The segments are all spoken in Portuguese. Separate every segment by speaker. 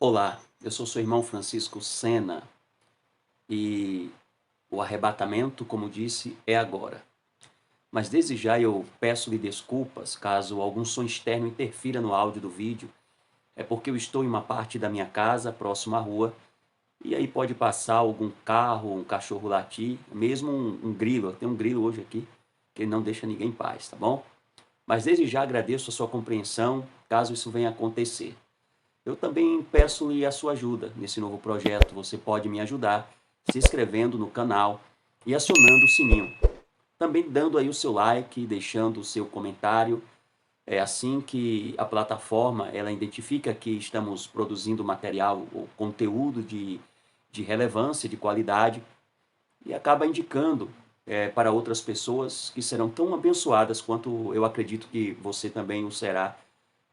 Speaker 1: Olá, eu sou seu irmão Francisco Sena e o arrebatamento, como disse, é agora. Mas desde já eu peço-lhe desculpas caso algum som externo interfira no áudio do vídeo. É porque eu estou em uma parte da minha casa, próximo à rua, e aí pode passar algum carro, um cachorro latir, mesmo um grilo. Tem um grilo hoje aqui que não deixa ninguém em paz, tá bom? Mas desde já agradeço a sua compreensão caso isso venha a acontecer. Eu também peço-lhe a sua ajuda nesse novo projeto. Você pode me ajudar se inscrevendo no canal e acionando o sininho. Também dando aí o seu like, deixando o seu comentário. É assim que a plataforma ela identifica que estamos produzindo material ou conteúdo de relevância, de qualidade, e acaba indicando para outras pessoas que serão tão abençoadas quanto eu acredito que você também o será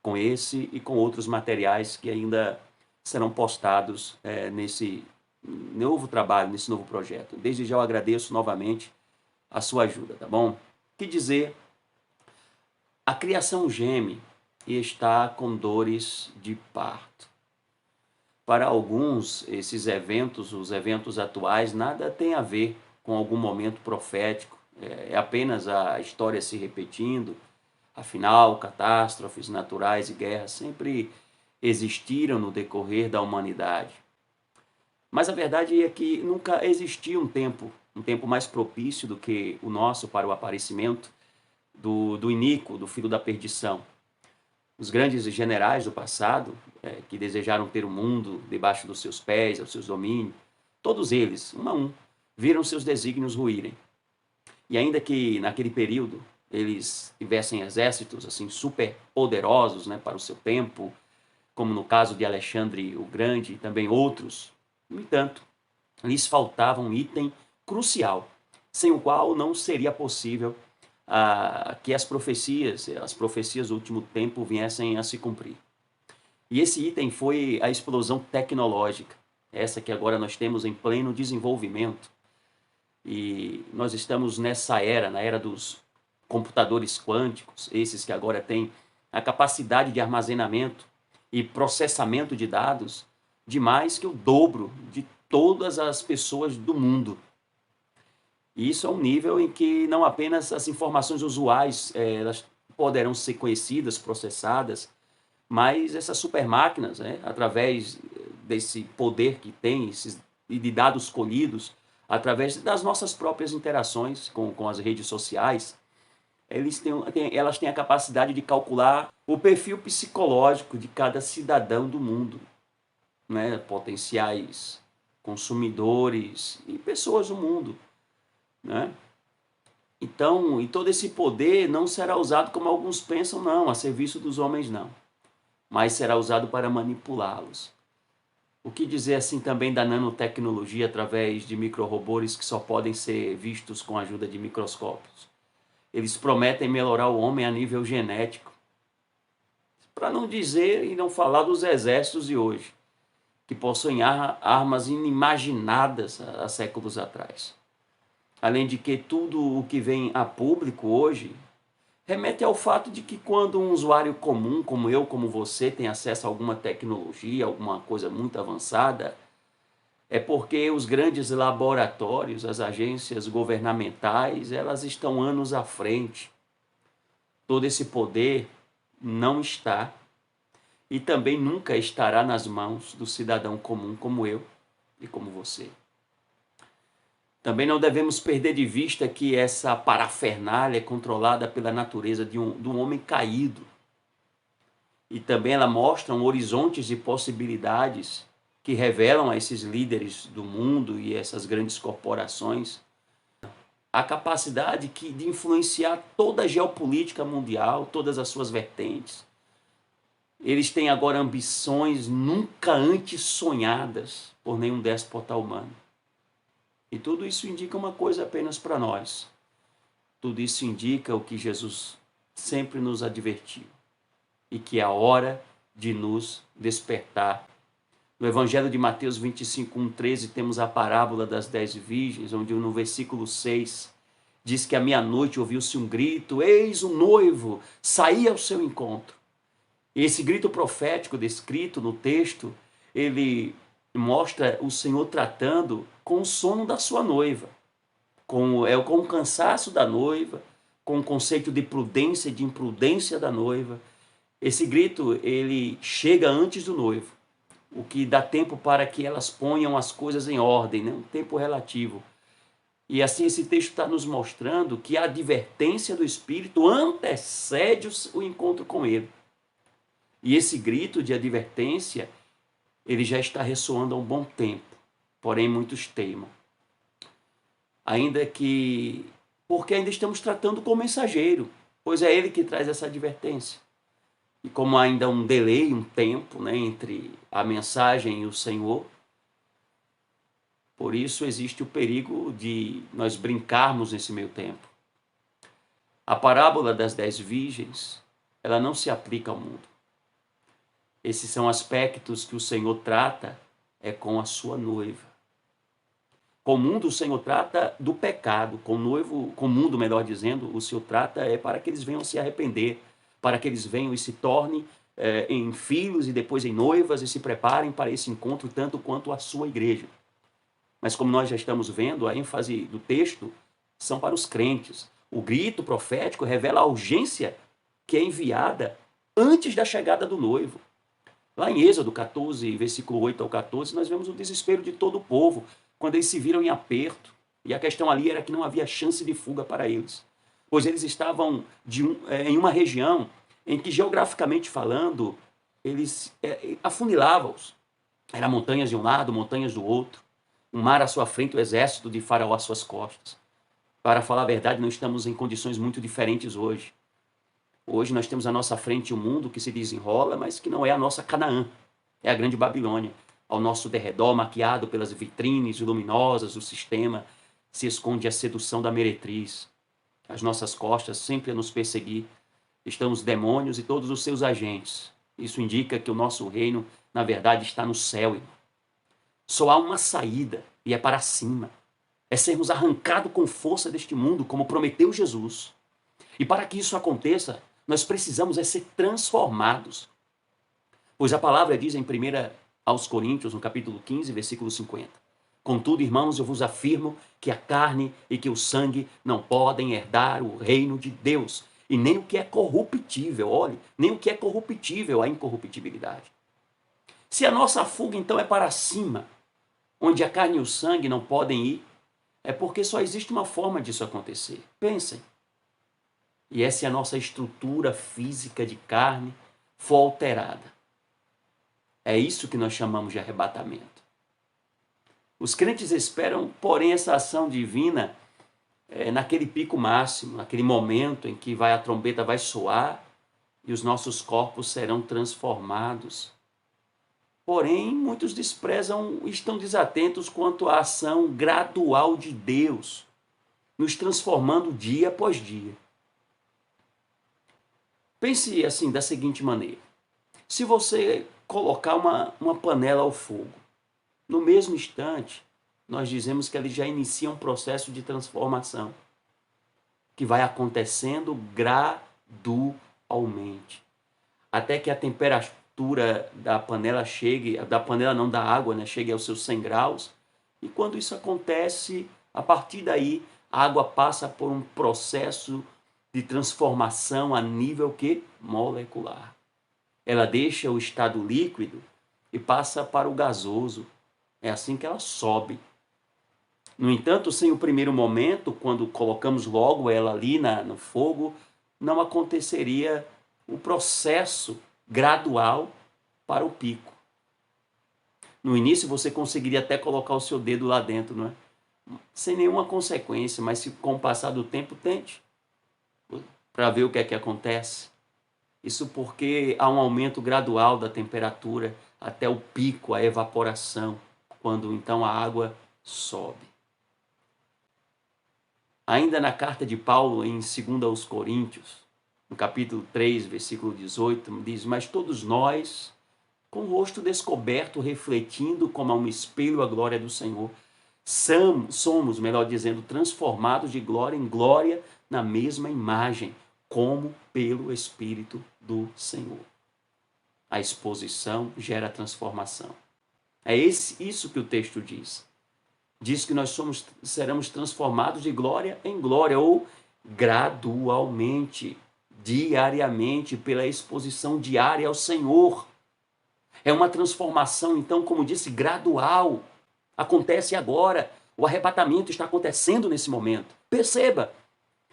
Speaker 1: com esse e com outros materiais que ainda serão postados nesse novo trabalho, nesse novo projeto. Desde já eu agradeço novamente a sua ajuda, tá bom? Que dizer, a criação geme e está com dores de parto. Para alguns, esses eventos, os eventos atuais, nada tem a ver com algum momento profético, é apenas a história se repetindo. Afinal, catástrofes naturais e guerras sempre existiram no decorrer da humanidade. Mas a verdade é que nunca existiu um tempo mais propício do que o nosso para o aparecimento do iníquo, do filho da perdição. Os grandes generais do passado, que desejaram ter o mundo debaixo dos seus pés, aos seus domínios, todos eles, um a um, viram seus desígnios ruírem. E ainda que naquele período eles tivessem exércitos assim super poderosos, né, para o seu tempo, como no caso de Alexandre o Grande e também outros, no entanto, lhes faltava um item crucial, sem o qual não seria possível que as profecias do último tempo viessem a se cumprir. E esse item foi a explosão tecnológica, essa que agora nós temos em pleno desenvolvimento. E nós estamos nessa era, na era dos computadores quânticos, esses que agora têm a capacidade de armazenamento e processamento de dados de mais que o dobro de todas as pessoas do mundo. E isso é um nível em que não apenas as informações usuais elas poderão ser conhecidas, processadas, mas essas supermáquinas, através desse poder que tem, e de dados colhidos, através das nossas próprias interações com as redes sociais, elas têm a capacidade de calcular o perfil psicológico de cada cidadão do mundo, né? Potenciais consumidores e pessoas do mundo. Né? Então, e todo esse poder não será usado como alguns pensam, não, a serviço dos homens, não, mas será usado para manipulá-los. O que dizer assim também da nanotecnologia através de microrobôs que só podem ser vistos com a ajuda de microscópios? Eles prometem melhorar o homem a nível genético. Para não dizer e não falar dos exércitos de hoje, que possuem armas inimaginadas há séculos atrás. Além de que tudo o que vem a público hoje remete ao fato de que quando um usuário comum, como eu, como você, tem acesso a alguma tecnologia, alguma coisa muito avançada, é porque os grandes laboratórios, as agências governamentais, elas estão anos à frente. Todo esse poder não está e também nunca estará nas mãos do cidadão comum como eu e como você. Também não devemos perder de vista que essa parafernália é controlada pela natureza de um homem caído. E também ela mostra horizontes de possibilidades que revelam a esses líderes do mundo e essas grandes corporações a capacidade de influenciar toda a geopolítica mundial, todas as suas vertentes. Eles têm agora ambições nunca antes sonhadas por nenhum déspota humano. E tudo isso indica uma coisa apenas para nós. Tudo isso indica o que Jesus sempre nos advertiu. E que é a hora de nos despertar. No Evangelho de Mateus 25, 13, temos a parábola das 10 virgens, onde no versículo 6 diz que à meia-noite ouviu-se um grito: eis o noivo, saí ao seu encontro. E esse grito profético descrito no texto ele mostra o Senhor tratando com o sono da sua noiva, com o cansaço da noiva, com o conceito de prudência e de imprudência da noiva. Esse grito, ele chega antes do noivo, o que dá tempo para que elas ponham as coisas em ordem, né? Um tempo relativo. E assim esse texto está nos mostrando que a advertência do Espírito antecede o encontro com ele. E esse grito de advertência, ele já está ressoando há um bom tempo, porém muitos teimam. Porque ainda estamos tratando com o mensageiro, pois é ele que traz essa advertência. E como há ainda um delay, um tempo, né, entre a mensagem e o Senhor, por isso existe o perigo de nós brincarmos nesse meio tempo. A parábola das 10 virgens, ela não se aplica ao mundo. Esses são aspectos que o Senhor trata com a sua noiva. Com o mundo, o Senhor trata do pecado. Com o mundo, melhor dizendo, o Senhor trata para que eles venham se arrepender, para que eles venham e se tornem em filhos e depois em noivas e se preparem para esse encontro tanto quanto a sua igreja. Mas como nós já estamos vendo, a ênfase do texto são para os crentes. O grito profético revela a urgência que é enviada antes da chegada do noivo. Lá em Êxodo 14, versículo 8 ao 14, nós vemos o desespero de todo o povo, quando eles se viram em aperto. E a questão ali era que não havia chance de fuga para eles, pois eles estavam em uma região em que, geograficamente falando, eles afunilavam-os. Eram montanhas de um lado, montanhas do outro, um mar à sua frente, o exército de Faraó às suas costas. Para falar a verdade, não estamos em condições muito diferentes hoje. Hoje nós temos à nossa frente um mundo que se desenrola, mas que não é a nossa Canaã, é a grande Babilônia. Ao nosso derredor, maquiado pelas vitrines luminosas do sistema, se esconde a sedução da meretriz. Às nossas costas, sempre a nos perseguir, estão os demônios e todos os seus agentes. Isso indica que o nosso reino, na verdade, está no céu, irmão. Só há uma saída, e é para cima. É sermos arrancados com força deste mundo, como prometeu Jesus. E para que isso aconteça, nós precisamos ser transformados. Pois a palavra diz em 1 aos Coríntios, no capítulo 15, versículo 50. Contudo, irmãos, eu vos afirmo que a carne e que o sangue não podem herdar o reino de Deus. E nem o que é corruptível, olhe, nem o que é corruptível, a incorruptibilidade. Se a nossa fuga, então, é para cima, onde a carne e o sangue não podem ir, é porque só existe uma forma disso acontecer. Pensem. E essa é a nossa estrutura física de carne for alterada. É isso que nós chamamos de arrebatamento. Os crentes esperam, porém, essa ação divina naquele pico máximo, naquele momento em que a trombeta vai soar e os nossos corpos serão transformados. Porém, muitos desprezam, estão desatentos quanto à ação gradual de Deus, nos transformando dia após dia. Pense assim, da seguinte maneira. Se você colocar uma panela ao fogo, no mesmo instante, nós dizemos que ele já inicia um processo de transformação, que vai acontecendo gradualmente, até que a temperatura da panela chegue, da água, né, chegue aos seus 100 graus, e quando isso acontece, a partir daí, a água passa por um processo de transformação a nível molecular. Ela deixa o estado líquido e passa para o gasoso. É assim que ela sobe. No entanto, sem o primeiro momento, quando colocamos logo ela ali no fogo, não aconteceria o processo gradual para o pico. No início você conseguiria até colocar o seu dedo lá dentro, não é? Sem nenhuma consequência, mas se com o passar do tempo, tente para ver o que é que acontece. Isso porque há um aumento gradual da temperatura até o pico, a evaporação, quando então a água sobe. Ainda na carta de Paulo, em 2 aos Coríntios, no capítulo 3, versículo 18, diz: mas todos nós, com o rosto descoberto, refletindo como a um espelho a glória do Senhor, somos, melhor dizendo, transformados de glória em glória na mesma imagem, como pelo Espírito do Senhor. A exposição gera transformação. É isso que o texto diz. Diz que nós seremos transformados de glória em glória, ou gradualmente, diariamente, pela exposição diária ao Senhor. É uma transformação, então, como disse, gradual. Acontece agora. O arrebatamento está acontecendo nesse momento. Perceba.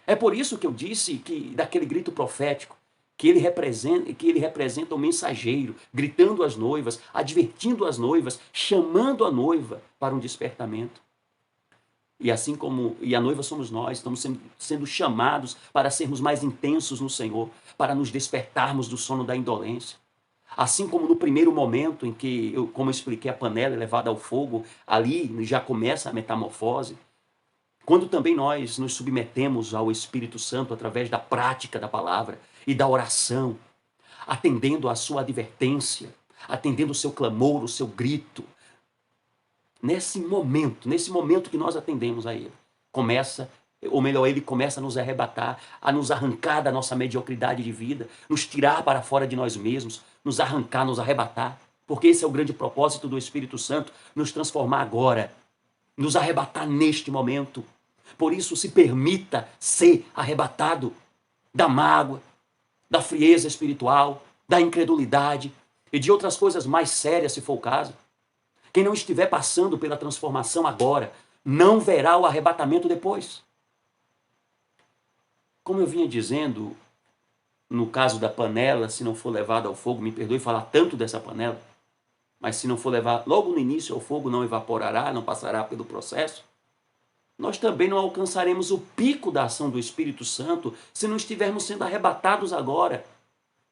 Speaker 1: É por isso que eu disse que daquele grito profético, que ele representa o mensageiro, gritando às noivas, advertindo as noivas, chamando a noiva para um despertamento. E assim como a noiva somos nós, estamos sendo chamados para sermos mais intensos no Senhor, para nos despertarmos do sono da indolência. Assim como no primeiro momento em que, como eu expliquei, a panela é levada ao fogo, ali já começa a metamorfose. Quando também nós nos submetemos ao Espírito Santo através da prática da palavra e da oração, atendendo à sua advertência, atendendo o seu clamor, o seu grito, nesse momento que nós atendemos a ele, ele começa a nos arrebatar, a nos arrancar da nossa mediocridade de vida, nos tirar para fora de nós mesmos, nos arrancar, nos arrebatar, porque esse é o grande propósito do Espírito Santo, nos transformar agora, nos arrebatar neste momento. Por isso, se permita ser arrebatado da mágoa, da frieza espiritual, da incredulidade e de outras coisas mais sérias, se for o caso. Quem não estiver passando pela transformação agora, não verá o arrebatamento depois. Como eu vinha dizendo, no caso da panela, se não for levada ao fogo, me perdoe falar tanto dessa panela, mas se não for levar logo no início ao fogo, não evaporará, não passará pelo processo. Nós também não alcançaremos o pico da ação do Espírito Santo se não estivermos sendo arrebatados agora.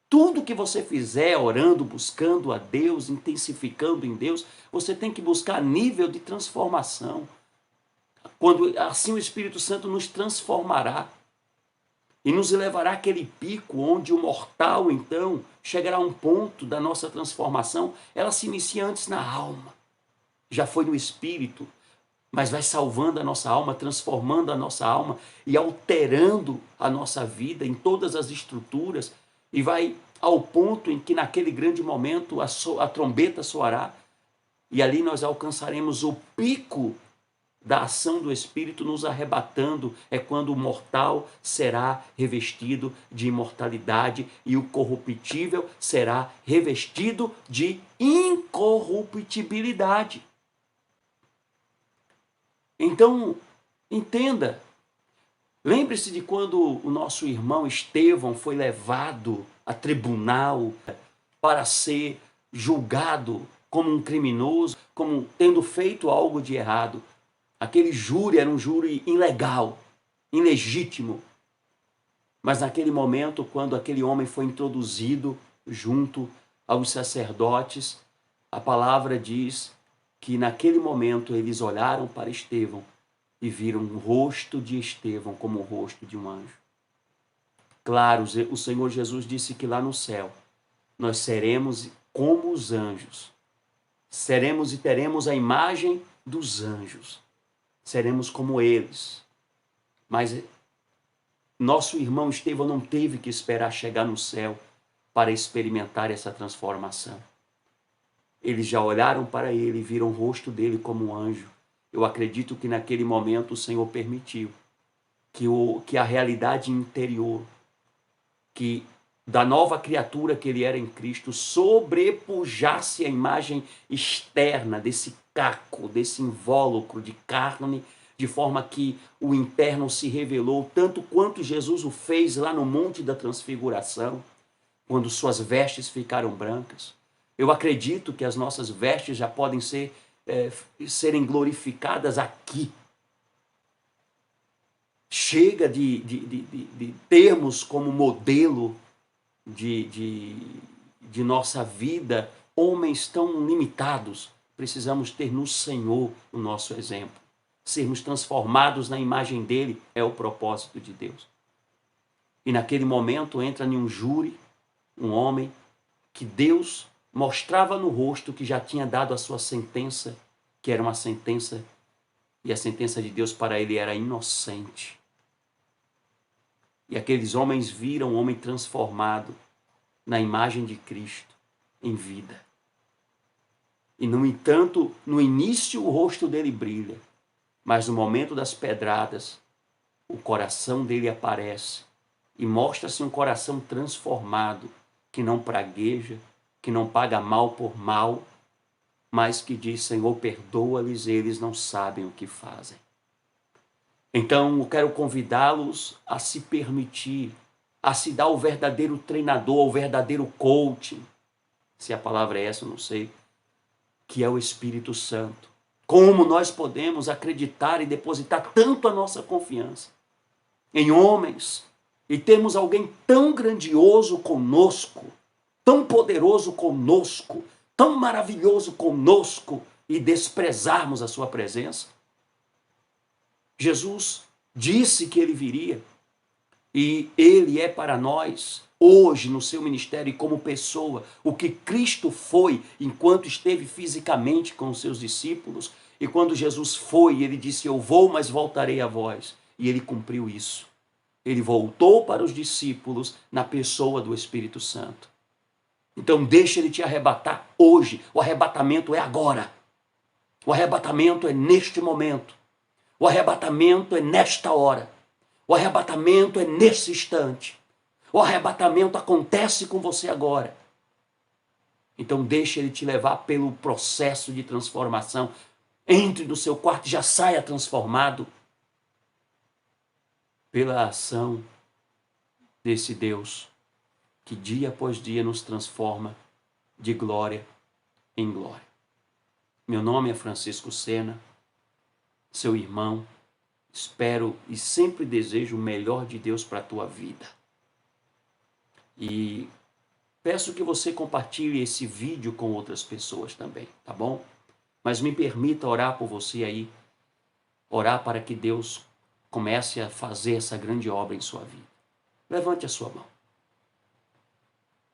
Speaker 1: Tudo que você fizer orando, buscando a Deus, intensificando em Deus, você tem que buscar nível de transformação. Quando assim o Espírito Santo nos transformará e nos levará àquele pico onde o mortal, então, chegará a um ponto da nossa transformação. Ela se inicia antes na alma. Já foi no espírito, mas vai salvando a nossa alma, transformando a nossa alma e alterando a nossa vida em todas as estruturas, e vai ao ponto em que naquele grande momento a trombeta soará e ali nós alcançaremos o pico da ação do Espírito nos arrebatando. É quando o mortal será revestido de imortalidade e o corruptível será revestido de incorruptibilidade. Então, entenda, lembre-se de quando o nosso irmão Estevão foi levado a tribunal para ser julgado como um criminoso, como tendo feito algo de errado. Aquele júri era um júri ilegal, ilegítimo. Mas naquele momento, quando aquele homem foi introduzido junto aos sacerdotes, a palavra diz que naquele momento eles olharam para Estevão e viram o rosto de Estevão como o rosto de um anjo. Claro, o Senhor Jesus disse que lá no céu nós seremos como os anjos. Seremos e teremos a imagem dos anjos. Seremos como eles. Mas nosso irmão Estevão não teve que esperar chegar no céu para experimentar essa transformação. Eles já olharam para ele e viram o rosto dele como um anjo. Eu acredito que naquele momento o Senhor permitiu que a realidade interior, que da nova criatura que ele era em Cristo, sobrepujasse a imagem externa desse caco, desse invólucro de carne, de forma que o interno se revelou tanto quanto Jesus o fez lá no Monte da Transfiguração, quando suas vestes ficaram brancas. Eu acredito que as nossas vestes já podem serem glorificadas aqui. Chega de termos como modelo de nossa vida homens tão limitados. Precisamos ter no Senhor o nosso exemplo. Sermos transformados na imagem dele é o propósito de Deus. E naquele momento entra em um júri um homem que Deus mostrava no rosto que já tinha dado a sua sentença, que era uma sentença, e a sentença de Deus para ele era inocente. E aqueles homens viram um homem transformado na imagem de Cristo em vida. E, no entanto, no início o rosto dele brilha, mas no momento das pedradas, o coração dele aparece e mostra-se um coração transformado, que não pragueja, que não paga mal por mal, mas que diz: Senhor, perdoa-lhes, eles não sabem o que fazem. Então, eu quero convidá-los a se permitir, a se dar o verdadeiro treinador, o verdadeiro coaching, se a palavra é essa, eu não sei, que é o Espírito Santo. Como nós podemos acreditar e depositar tanto a nossa confiança em homens e termos alguém tão grandioso conosco, tão poderoso conosco, tão maravilhoso conosco e desprezarmos a sua presença? Jesus disse que ele viria e ele é para nós, hoje, no seu ministério e como pessoa, o que Cristo foi enquanto esteve fisicamente com os seus discípulos. E quando Jesus foi, ele disse: eu vou, mas voltarei a vós. E ele cumpriu isso. Ele voltou para os discípulos na pessoa do Espírito Santo. Então deixa ele te arrebatar hoje. O arrebatamento é agora. O arrebatamento é neste momento. O arrebatamento é nesta hora. O arrebatamento é nesse instante. O arrebatamento acontece com você agora. Então deixa ele te levar pelo processo de transformação. Entre no seu quarto e já saia transformado pela ação desse Deus que dia após dia nos transforma de glória em glória. Meu nome é Francisco Sena, seu irmão. Espero e sempre desejo o melhor de Deus para a tua vida. E peço que você compartilhe esse vídeo com outras pessoas também, tá bom? Mas me permita orar por você aí, orar para que Deus comece a fazer essa grande obra em sua vida. Levante a sua mão.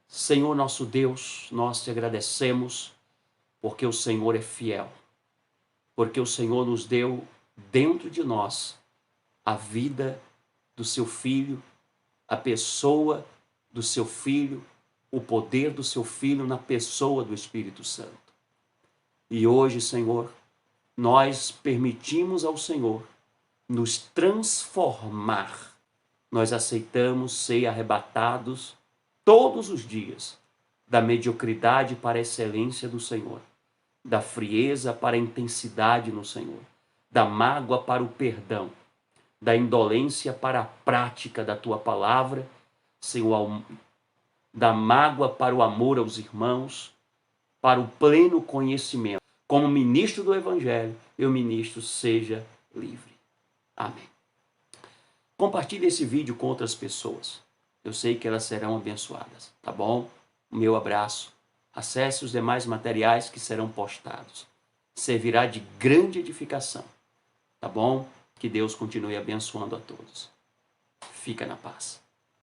Speaker 1: Senhor nosso Deus, nós te agradecemos porque o Senhor é fiel, porque o Senhor nos deu dentro de nós a vida do seu Filho, a pessoa do seu Filho, o poder do seu Filho na pessoa do Espírito Santo. E hoje, Senhor, nós permitimos ao Senhor nos transformar. Nós aceitamos ser arrebatados todos os dias da mediocridade para a excelência do Senhor, da frieza para a intensidade no Senhor, da mágoa para o perdão, da indolência para a prática da tua palavra, Senhor, da mágoa para o amor aos irmãos, para o pleno conhecimento. Como ministro do Evangelho, eu ministro, seja livre. Amém. Compartilhe esse vídeo com outras pessoas. Eu sei que elas serão abençoadas, tá bom? O meu abraço. Acesse os demais materiais que serão postados. Servirá de grande edificação, tá bom? Que Deus continue abençoando a todos. Fica na paz.